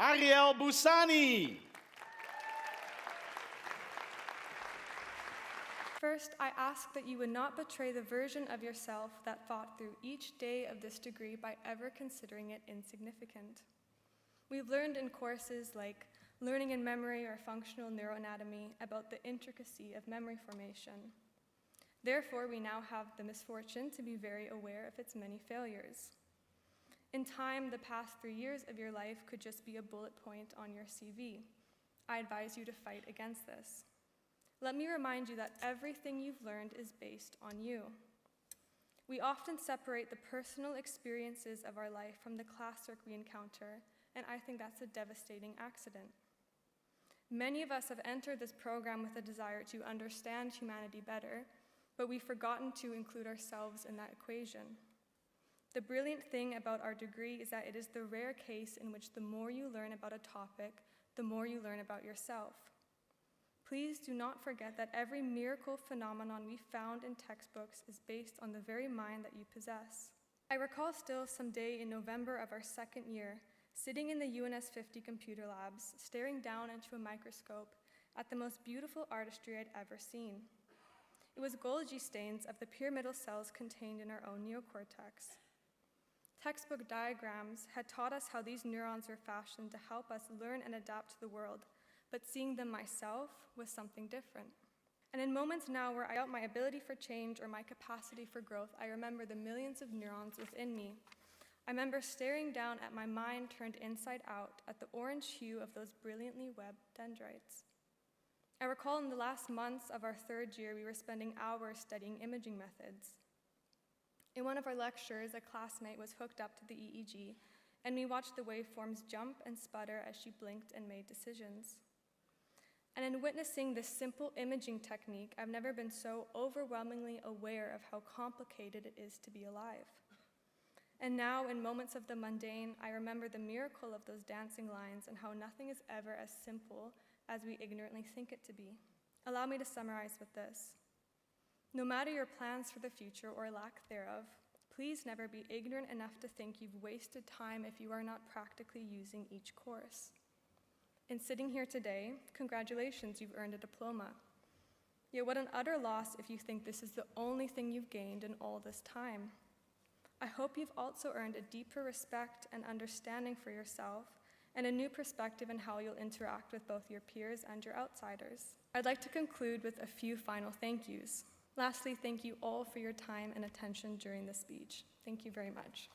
Ariel Bussani. First, I ask that you would not betray the version of yourself that fought through each day of this degree by ever considering it insignificant. We've learned in courses like Learning in Memory or Functional Neuroanatomy about the intricacy of memory formation. Therefore, we now have the misfortune to be very aware of its many failures. In time, the past 3 years of your life could just be a bullet point on your CV. I advise you to fight against this. Let me remind you that everything you've learned is based on you. We often separate the personal experiences of our life from the classwork we encounter, and I think that's a devastating accident. Many of us have entered this program with a desire to understand humanity better, but we've forgotten to include ourselves in that equation. The brilliant thing about our degree is that it is the rare case in which the more you learn about a topic, the more you learn about yourself. Please do not forget that every miracle phenomenon we found in textbooks is based on the very mind that you possess. I recall still some day in November of our second year, sitting in the UNS 50 computer labs, staring down into a microscope at the most beautiful artistry I'd ever seen. It was Golgi stains of the pyramidal cells contained in our own neocortex. Textbook diagrams had taught us how these neurons were fashioned to help us learn and adapt to the world, but seeing them myself was something different. And in moments now where I doubt my ability for change or my capacity for growth, I remember the millions of neurons within me. I remember staring down at my mind turned inside out at the orange hue of those brilliantly webbed dendrites. I recall in the last months of our third year, we were spending hours studying imaging methods. In one of our lectures, a classmate was hooked up to the EEG, and we watched the waveforms jump and sputter as she blinked and made decisions. And in witnessing this simple imaging technique, I've never been so overwhelmingly aware of how complicated it is to be alive. And now, in moments of the mundane, I remember the miracle of those dancing lines and how nothing is ever as simple as we ignorantly think it to be. Allow me to summarize with this. No matter your plans for the future or lack thereof, please never be ignorant enough to think you've wasted time if you are not practically using each course. In sitting here today, congratulations, you've earned a diploma. Yet what an utter loss if you think this is the only thing you've gained in all this time. I hope you've also earned a deeper respect and understanding for yourself and a new perspective in how you'll interact with both your peers and your outsiders. I'd like to conclude with a few final thank yous. Lastly, thank you all for your time and attention during this speech. Thank you very much.